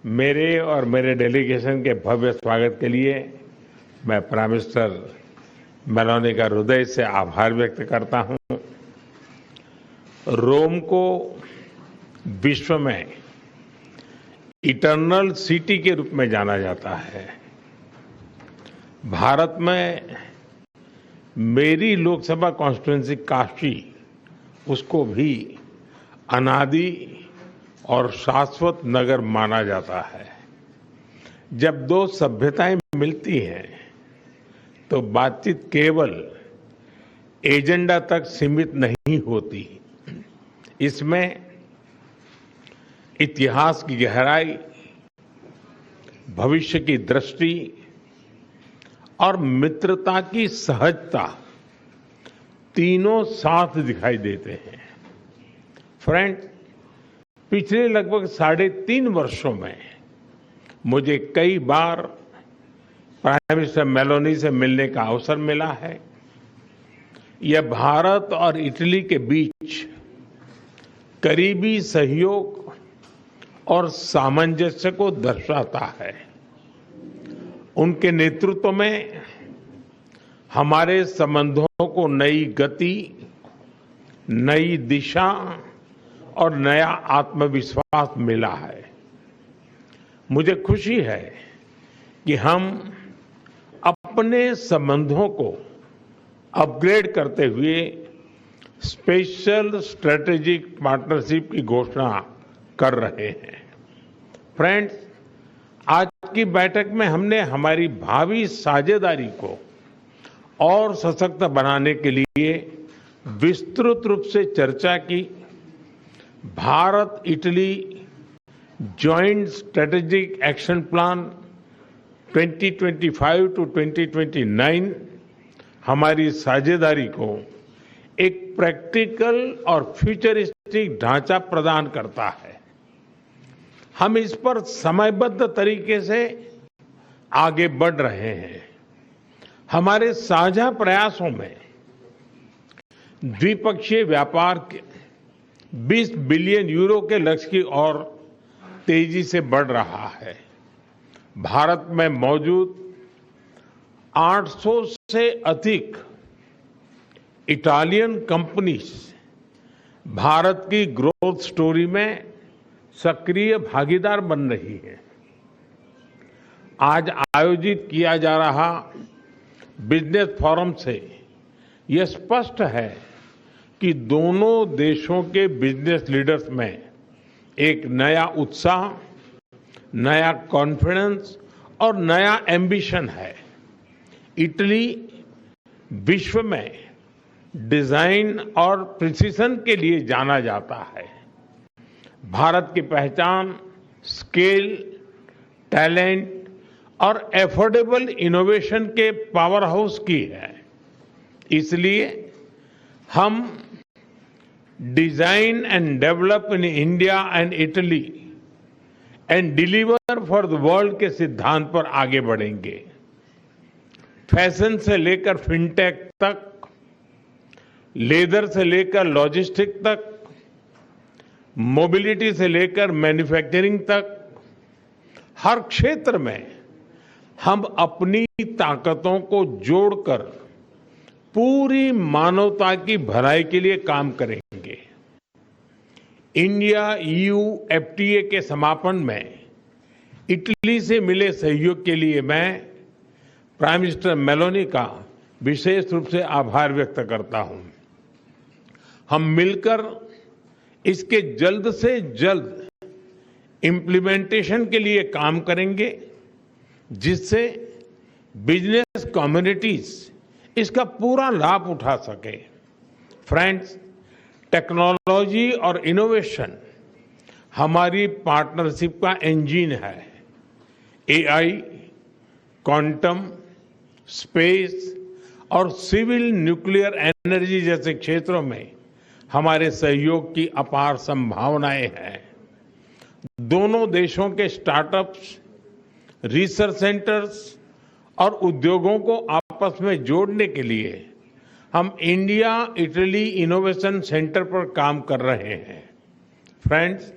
मेरे और मेरे डेलीगेशन के भव्य स्वागत के लिए मैं प्राइम मिनिस्टर मेलोनी का हृदय से आभार व्यक्त करता हूं। रोम को विश्व में इटर्नल सिटी के रूप में जाना जाता है। भारत में मेरी लोकसभा कॉन्स्टिट्यूंसी काशी, उसको भी अनादि और शाश्वत नगर माना जाता है। जब दो सभ्यताएं मिलती हैं तो बातचीत केवल एजेंडा तक सीमित नहीं होती। इसमें इतिहास की गहराई, भविष्य की दृष्टि और मित्रता की सहजता तीनों साथ दिखाई देते हैं। फ्रेंड्स, पिछले लगभग 3.5 वर्षों में मुझे कई बार प्राइम मिनिस्टर मेलोनी से मिलने का अवसर मिला है। यह भारत और इटली के बीच करीबी सहयोग और सामंजस्य को दर्शाता है। उनके नेतृत्व में हमारे संबंधों को नई गति, नई दिशा और नया आत्मविश्वास मिला है। मुझे खुशी है कि हम अपने संबंधों को अपग्रेड करते हुए स्पेशल स्ट्रेटेजिक पार्टनरशिप की घोषणा कर रहे हैं। फ्रेंड्स, आज की बैठक में हमने हमारी भावी साझेदारी को और सशक्त बनाने के लिए विस्तृत रूप से चर्चा की। Bharat Italy joint strategic action plan 2025 to 2029 हमारी साझेदारी को एक प्रैक्टिकल और फ्यूचरिस्टिक ढांचा प्रदान करता है। हम इस पर समयबद्ध तरीके से आगे बढ़ रहे हैं। हमारे साझा प्रयासों में द्विपक्षीय व्यापार के 20 बिलियन यूरो के लक्ष्य की ओर तेजी से बढ़ रहा है। भारत में मौजूद 800 से अधिक इटालियन कंपनीज भारत की ग्रोथ स्टोरी में सक्रिय भागीदार बन रही है। आज आयोजित किया जा रहा बिजनेस फोरम से यह स्पष्ट है कि दोनों देशों के बिजनेस लीडर्स में एक नया उत्साह, नया कॉन्फिडेंस और नया एम्बिशन है। इटली विश्व में डिजाइन और प्रिसिशन के लिए जाना जाता है। भारत की पहचान स्केल, टैलेंट और एफोर्डेबल इनोवेशन के पावर हाउस की है। इसलिए हम design and develop in India and Italy and deliver for the world के सिद्धांत पर आगे बढ़ेंगे। फैशन से लेकर फिनटेक तक, लेदर से लेकर लॉजिस्टिक तक, मोबिलिटी से लेकर मैन्युफैक्चरिंग तक, हर क्षेत्र में हम अपनी ताकतों को जोड़कर पूरी मानवता की भलाई के लिए काम करेंगे। इंडिया ईयू एफटीए के समापन में इटली से मिले सहयोग के लिए मैं प्राइम मिनिस्टर मेलोनी का विशेष रूप से आभार व्यक्त करता हूं। हम मिलकर इसके जल्द से जल्द इम्प्लीमेंटेशन के लिए काम करेंगे, जिससे बिजनेस कम्युनिटीज इसका पूरा लाभ उठा सके। फ्रेंड्स, टेक्नोलॉजी और इनोवेशन हमारी पार्टनरशिप का इंजन है। एआई, क्वांटम, स्पेस और सिविल न्यूक्लियर एनर्जी जैसे क्षेत्रों में हमारे सहयोग की अपार संभावनाएं हैं। दोनों देशों के स्टार्टअप्स, रिसर्च सेंटर्स और उद्योगों को आपस में जोड़ने के लिए हम इंडिया इटली इनोवेशन सेंटर पर काम कर रहे हैं। फ्रेंड्स,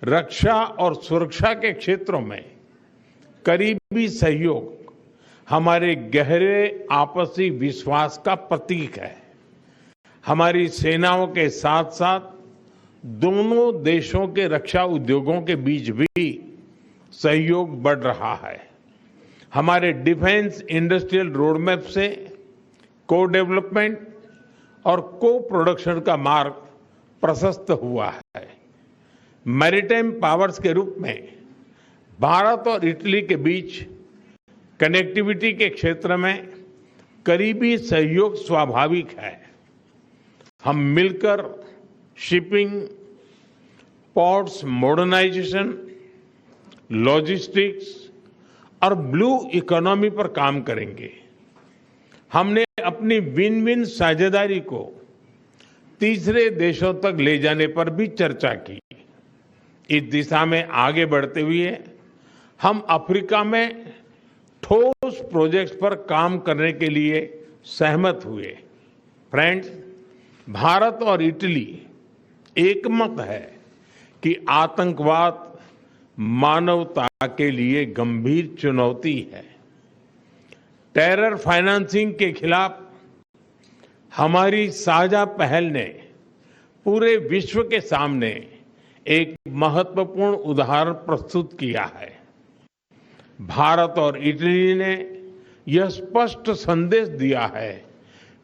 रक्षा और सुरक्षा के क्षेत्रों में करीबी सहयोग हमारे गहरे आपसी विश्वास का प्रतीक है। हमारी सेनाओं के साथ साथ दोनों देशों के रक्षा उद्योगों के बीच भी सहयोग बढ़ रहा है। हमारे डिफेंस इंडस्ट्रियल रोडमैप से को डेवलपमेंट और को प्रोडक्शन का मार्ग प्रशस्त हुआ है। मैरीटाइम पावर्स के रूप में भारत और इटली के बीच कनेक्टिविटी के क्षेत्र में करीबी सहयोग स्वाभाविक है। हम मिलकर शिपिंग, पोर्ट्स मॉडर्नाइजेशन, लॉजिस्टिक्स और ब्लू इकोनॉमी पर काम करेंगे। हमने अपनी विन विन साझेदारी को तीसरे देशों तक ले जाने पर भी चर्चा की। इस दिशा में आगे बढ़ते हुए हम अफ्रीका में ठोस प्रोजेक्ट्स पर काम करने के लिए सहमत हुए। फ्रेंड्स, भारत और इटली एकमत है कि आतंकवाद मानवता के लिए गंभीर चुनौती है। टेरर फाइनेंसिंग के खिलाफ हमारी साझा पहल ने पूरे विश्व के सामने एक महत्वपूर्ण उदाहरण प्रस्तुत किया है। भारत और इटली ने यह स्पष्ट संदेश दिया है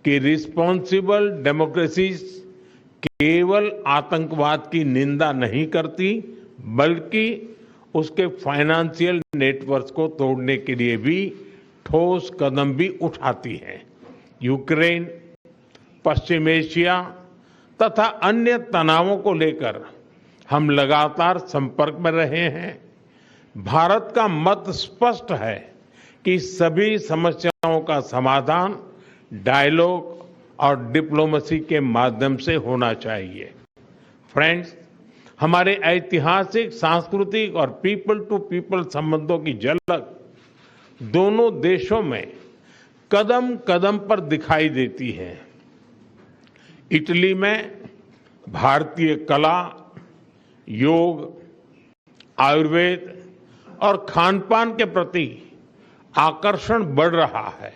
कि रिस्पॉन्सिबल डेमोक्रेसीज केवल आतंकवाद की निंदा नहीं करती, बल्कि उसके फाइनेंशियल नेटवर्क को तोड़ने के लिए भी ठोस कदम भी उठाती है। यूक्रेन, पश्चिम एशिया तथा अन्य तनावों को लेकर हम लगातार संपर्क में रहे हैं। भारत का मत स्पष्ट है कि सभी समस्याओं का समाधान डायलॉग और डिप्लोमेसी के माध्यम से होना चाहिए। फ्रेंड्स, हमारे ऐतिहासिक, सांस्कृतिक और पीपल टू पीपल संबंधों की झलक दोनों देशों में कदम कदम पर दिखाई देती है। इटली में भारतीय कला, योग, आयुर्वेद और खान-पान के प्रति आकर्षण बढ़ रहा है।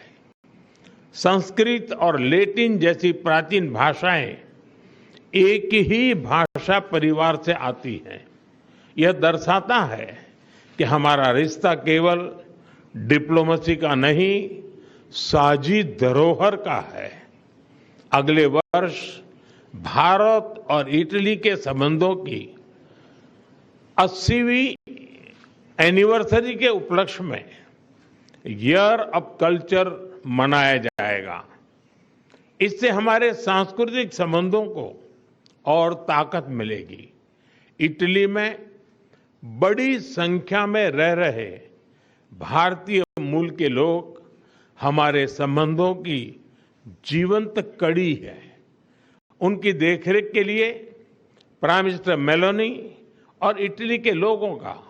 संस्कृत और लैटिन जैसी प्राचीन भाषाएं एक ही भाषा परिवार से आती हैं। यह दर्शाता है कि हमारा रिश्ता केवल डिप्लोमेसी का नहीं, साझी धरोहर का है। अगले वर्ष भारत और इटली के संबंधों की 80वीं एनिवर्सरी के उपलक्ष्य में ईयर ऑफ कल्चर मनाया जाएगा। इससे हमारे सांस्कृतिक संबंधों को और ताकत मिलेगी। इटली में बड़ी संख्या में रह रहे भारतीय मूल के लोग हमारे संबंधों की जीवंत कड़ी है। उनकी देखरेख के लिए प्राइम मिनिस्टर मेलोनी और इटली के लोगों का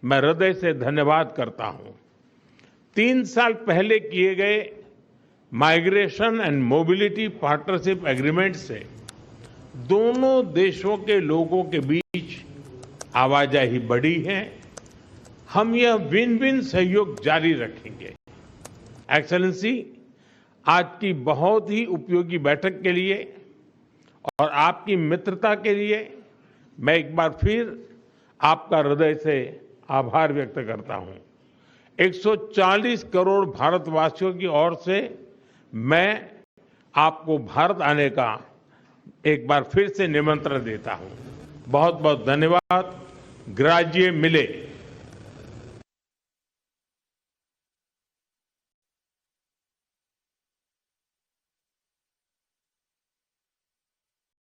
मैं हृदय से धन्यवाद करता हूं। 3 साल पहले किए गए migration and mobility partnership agreement से दोनों देशों के लोगों के बीच आवाजाही बढ़ी है। हम यह विन विन सहयोग जारी रखेंगे। एक्सेलेंसी, आज की बहुत ही उपयोगी बैठक के लिए और आपकी मित्रता के लिए मैं एक बार फिर आपका हृदय से आभार व्यक्त करता हूं। 140 करोड़ भारतवासियों की ओर से मैं आपको भारत आने का एक बार फिर से निमंत्रण देता हूं। बहुत बहुत धन्यवाद। ग्राजिए मिले।